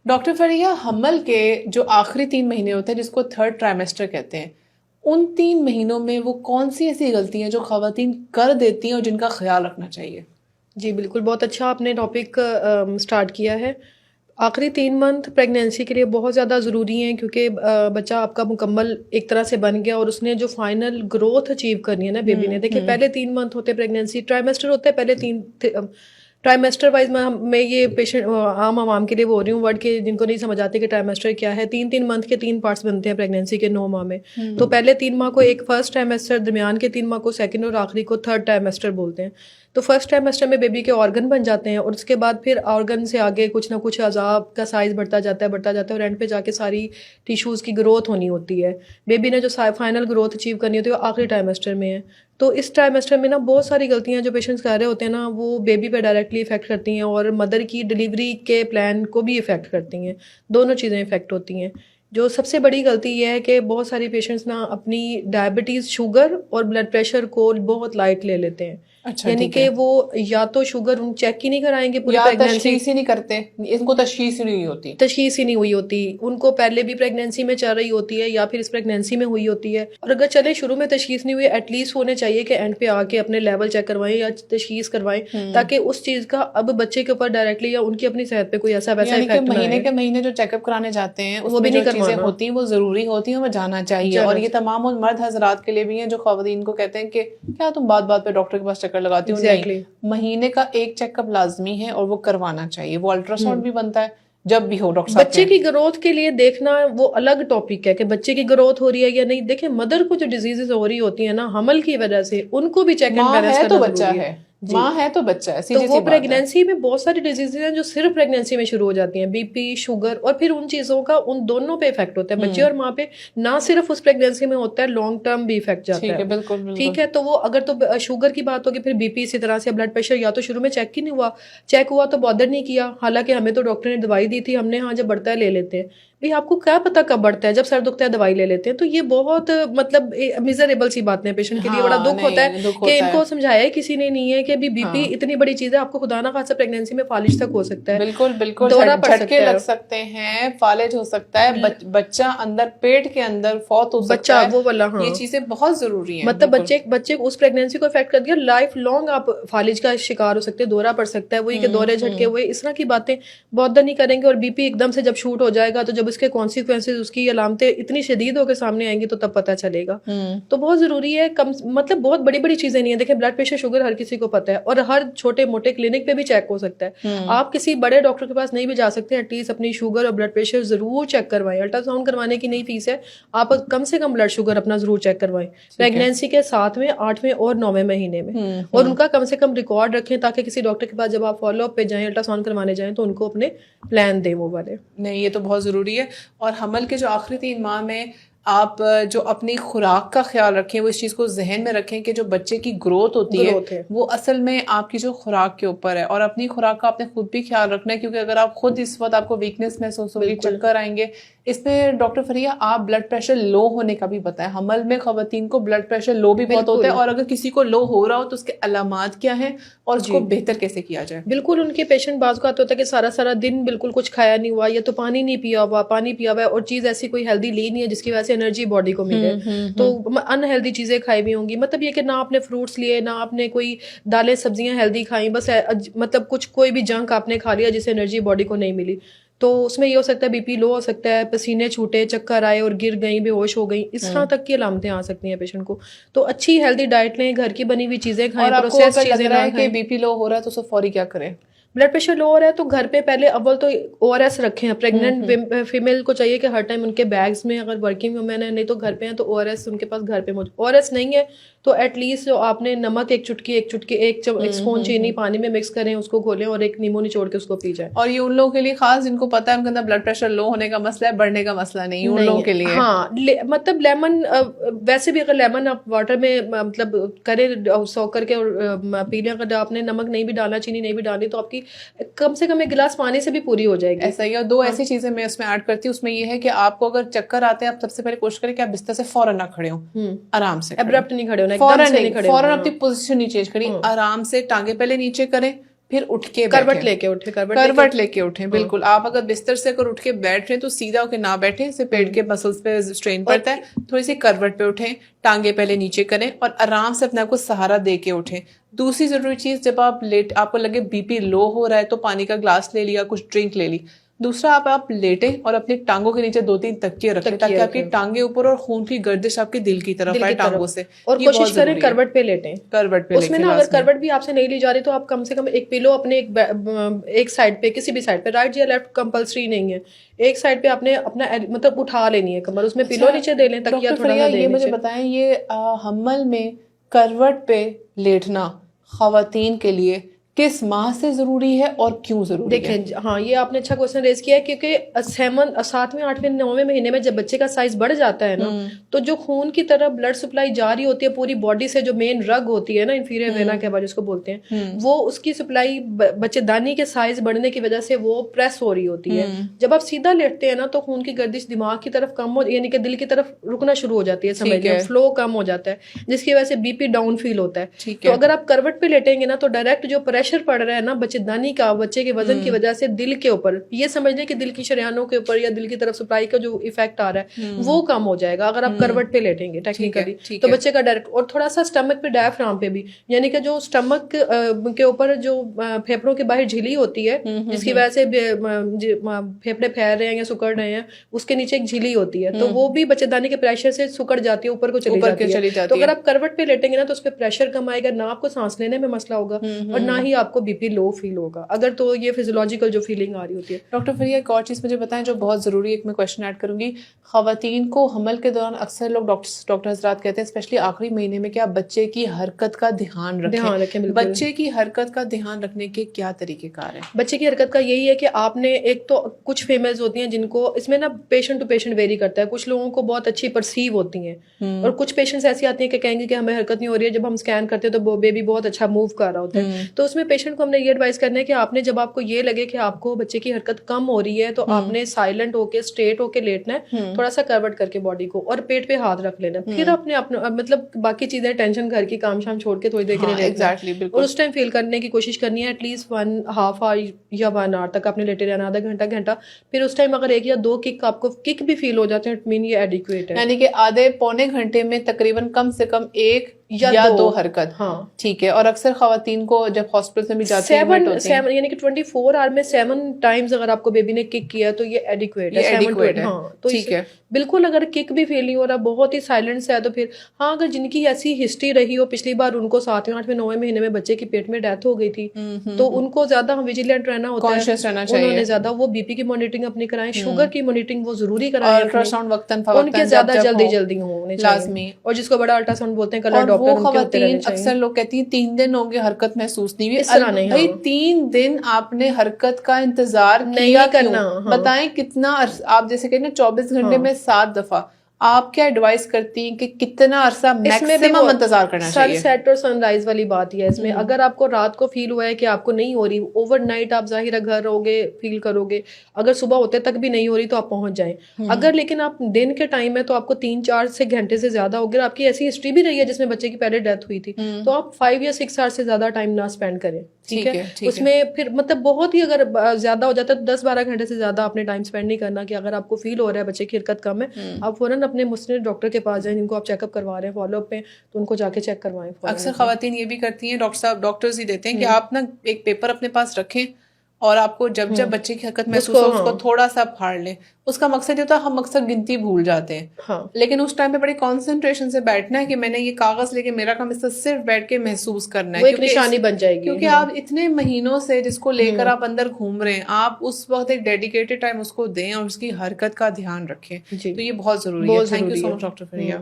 Doctor فریہ، حمل کے جو آخری 3 مہینے ہوتے ہیں جس کو 3rd ٹرائمیسٹر کہتے ہیں، ان 3 مہینوں میں وہ کون سی ایسی غلطیاں جو خواتین کر دیتی ہیں اور جن کا خیال رکھنا چاہیے؟ جی بالکل، بہت اچھا آپ نے ٹاپک سٹارٹ کیا ہے. آخری 3 منتھ پریگنینسی کے لیے بہت زیادہ ضروری ہیں، کیونکہ بچہ آپ کا مکمل ایک طرح سے بن گیا اور اس نے جو فائنل گروتھ اچیو کرنی ہے نا بیبی نے. دیکھیں پہلے 3 منتھ ہوتے پریگنینسی، ٹرائمیسٹر ہوتے ہیں پہلے 3 ٹرائمیسٹر وائز. میں یہ پیشنٹ عام عوام کے لیے بول رہی ہوں ورڈ کے جن کو نہیں سمجھ آتے کہ ٹرائمیسٹر کیا ہے. 3 منتھ کے 3 پارٹس بنتے ہیں پریگنینسی کے 9 ماہ میں. تو پہلے 3 ماہ کو ایک فرسٹ ٹرائمیسٹر، درمیان کے 3 ماہ کو سیکنڈ اور آخری کو 3rd ٹرائمیسٹر بولتے ہیں. تو فرسٹ ٹرائمیسٹر میں بیبی کے آرگن بن جاتے ہیں اور اس کے بعد پھر آرگن سے آگے کچھ نہ کچھ اعضاء کا سائز بڑھتا جاتا ہے اور اینڈ پہ جا کے ساری ٹیشوز کی گروتھ ہونی ہوتی ہے. بیبی نے جو فائنل گروتھ اچیو کرنی ہوتی ہے وہ آخری ٹرائمیسٹر میں ہے. تو اس ٹرائمیسٹر میں نا بہت ساری غلطیاں جو پیشنٹس کر رہے ہوتے ہیں نا وہ بیبی پہ ڈائریکٹلی افیکٹ کرتی ہیں اور مدر کی ڈلیوری کے پلان کو بھی افیکٹ کرتی ہیں. دونوں چیزیں افیکٹ ہوتی ہیں. جو سب سے بڑی غلطی یہ ہے کہ بہت ساری پیشنٹس نا اپنی ڈائبٹیز، شوگر اور بلڈ پریشر کو بہت لائٹ لے لیتے ہیں. یعنی کہ وہ یا تو شوگر چیک ہی نہیں کرائیں گے پوری پریگنینسی، تشخیص ہی نہیں کرتے، ان کو تشخیص ہی نہیں ہوتی، تشخیص ہی نہیں ہوئی ہوتی. ان کو پہلے بھی پریگنینسی میں چل رہی ہوتی ہے یا پھر اس پریگنینسی میں ہوئی ہوتی ہے. اور اگر چلے شروع میں تشخیص نہیں ہوئی، ایٹ لیسٹ ہونے چاہیے کہ اینڈ پہ آ کے اپنے لیول چیک کروائیں یا تشخیص کروائیں تاکہ اس چیز کا اب بچے کے اوپر ڈائریکٹلی یا ان کی اپنی صحت پہ کوئی ایسا ویسا افیکٹ نہ آئے. مہینے کے مہینے جو چیک اپ کرانے جاتے ہیں اس میں جو چیزیں ہوتی ہیں وہ ضروری ہوتی ہیں، وہ جانا چاہیے. اور یہ تمام ان مرد حضرات کے لیے بھی ہیں جو خواتین کو کہتے ہیں کہ کیا تم بات بات پہ ڈاکٹر کے پاس چکر لگاتی ہو. نہیں، مہینے کا ایک چیک اپ لازمی ہے اور وہ کروانا چاہیے. وہ الٹرا ساؤنڈ بھی بنتا ہے جب بھی ہو ڈاکٹر صاحب. بچے کی گروتھ کے لیے دیکھنا وہ الگ ٹاپک ہے کہ بچے کی گروتھ ہو رہی ہے یا نہیں. دیکھیں مدر کو جو ڈیزیزز ہو رہی ہوتی ہیں نا حمل کی وجہ سے، ان کو بھی چیک اینڈ بیلنس کرنا ضروری ہے. ماں ہے تو بچہ ہے. تو وہ پریگنینسی میں بہت ساری ڈیزیزز ہیں جو صرف پریگنینسی میں شروع ہو جاتی ہیں، بی پی، شوگر، اور پھر ان چیزوں کا ان دونوں پہ افیکٹ ہوتا ہے، بچے اور ماں پہ. نہ صرف اس پریگنینسی میں ہوتا ہے، لانگ ٹرم بھی افیکٹ جاتا ہے. بالکل ٹھیک ہے. تو وہ اگر تو شوگر کی بات ہوگی، پھر بی پی، اسی طرح سے بلڈ پریشر یا تو شروع میں چیک ہی نہیں ہوا، چیک ہوا تو بادر نہیں کیا، حالانکہ ہمیں تو ڈاکٹر نے دوائی دی تھی، ہم نے ہاں جب بڑھتا ہے لے لیتے ہیں. بھئی آپ کو کیا پتا کب بڑھتا ہے؟ جب سر دکھتا ہے دوائی لے لیتے ہیں. تو یہ بہت مطلب میزریبل سی باتیں، پیشنٹ کے لیے بڑا دکھ ہوتا ہے کہ ان کو سمجھایا کسی نے نہیں ہے کہ بی پی اتنی بڑی چیز ہے، آپ کو خدا نہ خاصا پریگنینسی میں فالج تک ہو سکتا ہے. بالکل جھٹکے لگ سکتے ہیں، فالج ہو سکتا ہے، بچہ اندر پیٹ کے اندر فوت ہو سکتا ہے. وہ والا یہ چیزیں بہت ضروری ہیں. مطلب بچے کو اس پریگنینسی کو افیکٹ کر دیا، لائف لانگ آپ فالج کا شکار ہو سکتے ہیں، دورہ پڑ سکتا ہے. وہی کہ دورے جھٹکے ہوئے، اس طرح کی باتیں بہت نہیں کریں گے. اور بی پی ایک دم سے جب شوٹ ہو جائے گا تو جب اس کے کانسیکوینسز، اس کی علامتیں اتنی شدید ہو کے سامنے آئیں گی تو تب پتہ چلے گا. تو بہت ضروری ہے. مطلب بہت بڑی بڑی چیزیں نہیں ہیں. دیکھیں بلڈ پریشر، شوگر ہر کسی کو پتہ ہے اور ہر چھوٹے موٹے کلینک پہ بھی چیک ہو سکتا ہے. آپ کسی بڑے ڈاکٹر کے پاس نہیں بھی جا سکتے، ایٹ لیسٹ اپنی شوگر اور بلڈ پریشر ضرور چیک کروائیں. الٹرا ساؤنڈ کروانے کی نہیں فیس ہے، آپ کم سے کم بلڈ شوگر اپنا ضرور چیک کروائیں پریگنینسی کے 7ویں، 8ویں اور 9ویں مہینے میں. اور ان کا کم سے کم ریکارڈ رکھیں تاکہ کسی ڈاکٹر کے پاس جب آپ فالو اپ پہ جائیں، الٹرا ساؤنڈ کروانے جائیں تو ان کو اپنے پلان دیں وہ والے. نہیں، یہ تو بہت ضروری ہے. اور حمل کے جو آخری 3 ماہ میں آپ جو اپنی خوراک کا خیال رکھیں، وہ اس چیز کو ذہن میں رکھیں کہ جو بچے کی گروتھ ہوتی ہے وہ اصل میں آپ کی جو خوراک کے اوپر ہے. اور اپنی خوراک کا آپ نے خود بھی خیال رکھنا ہے، کیونکہ اگر آپ خود اس وقت آپ کو ویکنیس محسوس ہوگی، چکر آئیں گے. اس میں ڈاکٹر فریہ آپ بلڈ پریشر لو ہونے کا بھی بتائیں. حمل میں خواتین کو بلڈ پریشر لو بھی بہت ہوتا ہے، اور اگر کسی کو لو ہو رہا ہو تو اس کے علامات کیا ہیں اور اس کو بہتر کیسے کیا جائے؟ بالکل. ان کے پیشنٹ بعض کا ہوتا ہے کہ سارا دن بالکل کچھ کھایا نہیں ہوا، یا تو پانی نہیں پیا ہوا، پانی پیا ہوا ہے اور چیز ایسی کوئی ہیلدی لی نہیں ہے جس کی وجہ سے انرجی باڈی کو ملے، تو ان ہیلدی چیزیں کھائی بھی ہوں گی. مطلب یہ کہ نہ آپ نے فروٹس لیے، نہ آپ نے کوئی دالیں سبزیاں ہیلدی کھائیں، بس مطلب کچھ کوئی بھی جنک آپ نے کھا لیا جس سے انرجی باڈی کو نہیں ملی. تو اس میں یہ ہو سکتا ہے بی پی لو ہو سکتا ہے، پسینے چھوٹے، چکر آئے اور گر گئیں، بے ہوش ہو گئیں، اس طرح تک کی علامتیں آ سکتی ہیں پیشنٹ کو. تو اچھی ہیلدی ڈائٹ لیں، گھر کی بنی ہوئی چیزیں کھائیں، پروسیس چیزیں نہ کھائیں. بی پی لو ہو رہا ہے تو فوری کیا کریں؟ بلڈ پریشر لو ہو رہا ہے تو گھر پہ پہلے اول تو او آر ایس رکھیں. پریگننٹ فیمیل کو چاہیے کہ ہر ٹائم ان کے بیگز میں، اگر ورکنگ وومین ہے نہیں تو گھر پہ ہیں تو او آر ایس ان کے پاس گھر پہ موجود. او آر ایس نہیں ہے تو ایٹ لیسٹ آپ نے نمک ایک اسپون چینی پانی میں مکس کریں، اس کو گھولیں اور ایک نیمبو نچوڑ کے اس کو پی جائیں. اور یہ ان لوگوں کے لیے خاص جن کو پتا ہے ان کے اندر بلڈ پریشر لو ہونے کا مسئلہ ہے، بڑھنے کا مسئلہ نہیں، ان لوگوں کے لیے. ہاں مطلب لیمن، ویسے بھی اگر لیمن آپ واٹر میں مطلب کریں سو کر کے اور پی لیں، اگر آپ نے نمک نہیں بھی ڈالا، چینی نہیں بھی ڈالی، تو آپ کی کم سے کم 1 گلاس پانی سے بھی پوری ہو جائے گی. ایسا ہی. اور 2 ایسی چیزیں میں اس میں ایڈ کرتی ہوں. اس میں یہ ہے کہ آپ کو اگر چکر آتے ہیں، آپ سب سے پہلے کوشش کریں کہ آپ بستر سے فوراً نہ کھڑے ہوں، آرام سے ابرپٹ نہیں کھڑے ہونا، فوراً اپنی پوزیشن نہیں چینج کریں، آرام سے ٹانگیں پہلے نیچے کریں، پھر اٹھ کے کروٹ لے کے اٹھے، کروٹ لے کے اٹھیں. بالکل. آپ اگر بستر سے اگر اٹھ کے بیٹھ رہے ہیں تو سیدھا ہو کے نہ بیٹھیں، اس سے پیٹ کے مسلس پہ اسٹرین پڑتا ہے. تھوڑی سی کروٹ پہ اٹھیں، ٹانگیں پہلے نیچے کریں اور آرام سے اپنے آپ کو سہارا دے کے اٹھیں. دوسری ضروری چیز، جب آپ کو لگے بی پی لو ہو رہا ہے تو پانی کا گلاس لے لیا، کچھ ڈرنک لے لی. دوسرا، آپ لیٹیں اور اپنی ٹانگوں کے نیچے 2-3 تکیے رکھیں تاکہ آپ کی ٹانگیں اوپر اور خون کی گردش آپ کے دل کی طرف آئے ٹانگوں سے. اور کوشش کریں کروٹ پہ لیٹیں. کروٹ پہ اس میں نا اگر کروٹ بھی آپ سے نہیں لی جا رہی تو آپ کم سے کم ایک پیلو اپنے ایک سائڈ پہ، کسی بھی سائڈ پہ، رائٹ یا لیفٹ کمپلسری نہیں ہے، ایک سائڈ پہ آپ نے اپنا مطلب اٹھا لینی ہے کمر، اس میں پیلو نیچے دے لیں تکیہ تھوڑا سا. یہ مجھے بتائیں، یہ حمل میں کروٹ پہ لیٹنا خواتین کے لیے کس ماہ سے ضروری ہے اور کیوں ضروری ہے؟ دیکھیں ہاں، یہ آپ نے اچھا کوشچن ریز کیا ہے، کیونکہ 7ویں 8ویں 9ویں مہینے میں جب بچے کا سائز بڑھ جاتا ہے نا، تو جو خون کی طرف بلڈ سپلائی جاری ہوتی ہے پوری باڈی سے، جو مین رگ ہوتی ہے نا، انفیریئر وینا کے بعد جس کو بولتے ہیں، وہ اس کی سپلائی بچے دانی کے سائز بڑھنے کی وجہ سے وہ پریس ہو رہی ہوتی ہے. جب آپ سیدھا لیٹتے ہیں نا تو خون کی گردش دماغ کی طرف کم ہو، یعنی کہ دل کی طرف رکنا شروع ہو جاتی ہے، سمجھیں فلو کم ہو جاتا ہے، جس کی وجہ سے بی پی ڈاؤن فیل ہوتا ہے. تو اگر آپ کروٹ پہ لیٹیں گے نا تو ڈائریکٹ جو پریشر پڑ رہا ہے نا بچے دانی کا، بچے کے وزن کی وجہ سے دل کے اوپر، یہ سمجھ لیں کہ دل کی شریانوں کے اوپر یا دل کی طرف سپلائی کا جو ایفیکٹ آ رہا ہے وہ کم ہو جائے گا اگر آپ کروٹ پہ لیٹیں گے ٹیکنیکلی. تو بچے کا ڈائریکٹ، اور تھوڑا سا اسٹمک پہ ڈائفرام پہ بھی، یعنی کہ جو اسٹمک کے اوپر جو پھیپڑوں کے باہر جھلی ہوتی ہے جس کی وجہ سے پھیپڑے پھیل رہے ہیں یا سکڑ رہے ہیں، اس کے نیچے ایک جھلی ہوتی ہے، تو وہ بھی بچے دانی کے پریشر سے سکڑ جاتی ہے، اوپر کو چلی جاتی ہے. تو اگر آپ کروٹ پہ لیٹیں گے نا تو اس پہ پریشر کم آئے گا، نہ آپ کو سانس لینے میں مسئلہ ہوگا اور نہ ہی آپ کو بی پی لو فیل ہوگا اگر تو یہ فزیولوجیکل جو فیلنگ آ رہی ہوتی ہے. ڈاکٹر فریہ، ایک اور چیز مجھے بتائیں جو بہت ضروری ہے، ایک میں کوشچن ایڈ کروں گی. خواتین کو حمل کے دوران اکثر لوگ ڈاکٹر حضرات کہتے ہیں اسپیشلی آخری مہینے میں کہ آپ بچے کی حرکت کا دھیان رکھیں. بچے کی حرکت کا دھیان رکھنے کے کیا طریقے کار ہیں؟ بچے کی حرکت کا یہی ہے کہ آپ نے ایک تو کچھ فیمیلز ہوتی ہیں جن کو اس میں نا پیشنٹ ٹو پیشنٹ ویری کرتا ہے، کچھ لوگوں کو بہت اچھی پرسیو ہوتی ہیں اور کچھ پیشنٹس ایسی آتی ہیں کہ کہیں گے کہ ہمیں حرکت نہیں ہو رہی ہے، جب ہم اسکین کرتے ہیں تو بیبی بہت اچھا موو کر رہا ہوتا ہے. تو اس میں پیشنٹ کو ہم نے یہ ایڈوائز کرنا ہے کہ آپ نے جب آپ کو یہ لگے کہ آپ کو بچے کی حرکت کم ہو رہی ہے تو آپ نے سائلنٹ ہو کے اسٹریٹ ہو کے لیٹنا ہے، تھوڑا سا کروٹ کر کے باڈی کو، اور پیٹ پہ ہاتھ رکھ لینا. پھر اپنے مطلب باقی چیزیں ٹینشن گھر کی کام شام چھوڑ کے تھوڑی دیر کے لیے لیٹنا ہے اور اس ٹائم فیل کرنے کی کوشش کرنی ہے ایٹ لیسٹ 1.5 آور یا 1 آور تک آپ نے لیٹے رہنا، آدھا گھنٹہ. پھر اس ٹائم اگر 1 یا 2 کک آپ کو کک بھی فیل ہو جاتے ہیں، اٹ مین یہ ایڈیکویٹ ہے، یعنی کہ آدھے پونے گھنٹے میں تقریباً کم سے کم 1 یا 2 حرکت. ہاں ٹھیک ہے. اور اکثر خواتین کو جب ہاسپٹل میں بھی جاتی ہیں 7 یعنی کہ 24 آور میں 7 ٹائمز اگر آپ کو بیبی نے کک کیا تو یہ ایڈیکویٹ ہے. ہاں تو ٹھیک ہے. بالکل اگر کک بھی فیل نہیں ہو رہا، بہت ہی سائلنٹ سے ہے، تو پھر ہاں اگر جن کی ایسی ہسٹری رہی ہو، پچھلی بار ان کو 7ویں 8ویں 9ویں مہینے میں بچے کی پیٹ میں ڈیتھ ہو گئی تھی تو ان کو زیادہ ویجیلنٹ رہنا ہوتا ہے، کانشیس رہنا چاہیے. انہوں نے زیادہ وہ بی پی کی مانیٹرنگ اپنی کرائیں، شوگر کی مانیٹرنگ وہ ضروری کرائیں، الٹرا ساؤنڈ وقتاً ان کے زیادہ جلدی ہونے لازمی، اور جس کو بڑا الٹرا ساؤنڈ بولتے ہیں کلر ڈاکٹر. اکثر لوگ کہتی ہیں 3 دن ہو گئے حرکت محسوس نہیں ہوئی. بھائی 3 دن آپ نے حرکت کا انتظار کیا کرنا، بتائیں کتنا آپ جیسے کہ نا 24 گھنٹے میں 7 دفعہ آپ کیا ایڈوائز کرتی ہیں کہ کتنا عرصہ میکسیمم انتظار کرنا چاہیے؟ سن سیٹ اور سن رائز والی بات یہ ہے اس میں. اگر آپ کو رات کو فیل ہوا ہے کہ آپ کو نہیں ہو رہی، اوور نائٹ آپ ظاہر گھر رہو گے فیل کرو گے، اگر صبح ہوتے تک بھی نہیں ہو رہی تو آپ پہنچ جائیں. اگر لیکن آپ دن کے ٹائم ہے تو آپ کو 3-4 سے گھنٹے سے زیادہ ہو گیا، آپ کی ایسی ہسٹری بھی رہی ہے جس میں بچے کی پہلے ڈیتھ ہوئی تھی، تو آپ 5 یا 6 آور سے زیادہ ٹائم نہ اسپینڈ کریں. ٹھیک ہے. اس میں پھر مطلب بہت ہی اگر زیادہ ہو جاتا ہے تو 10-12 گھنٹے سے زیادہ آپ نے ٹائم اسپینڈ نہیں کرنا. کہ اگر آپ کو فیل ہو رہا ہے بچے کی حرکت کم ہے، آپ فوراً اپنے مسند ڈاکٹر کے پاس جائیں جن کو آپ چیک اپ کروا رہے ہیں فالو اپ پہ، تو ان کو جا کے چیک کروائیں. اکثر خواتین یہ بھی کرتی ہیں، ڈاکٹر صاحب ڈاکٹرز ہی دیتے ہیں کہ آپ نا ایک پیپر اپنے پاس رکھیں اور آپ کو جب بچے کی حرکت محسوس ہو اس کو تھوڑا سا پھاڑ لیں. اس کا مقصد یہ ہوتا ہے ہم اکثر گنتی بھول جاتے ہیں، لیکن اس ٹائم پہ بڑی کانسنٹریشن سے بیٹھنا ہے کہ میں نے یہ کاغذ لے کے میرا کام اس سے صرف بیٹھ کے محسوس کرنا ہے، ایک نشانی بن جائے گی. کیونکہ آپ اتنے مہینوں سے جس کو لے کر آپ اندر گھوم رہے ہیں، آپ اس وقت ایک ڈیڈیکیٹڈ ٹائم اس کو دیں اور اس کی حرکت کا دھیان رکھیں. تو یہ بہت ضروری ہے. Thank you so much doctor فریہ.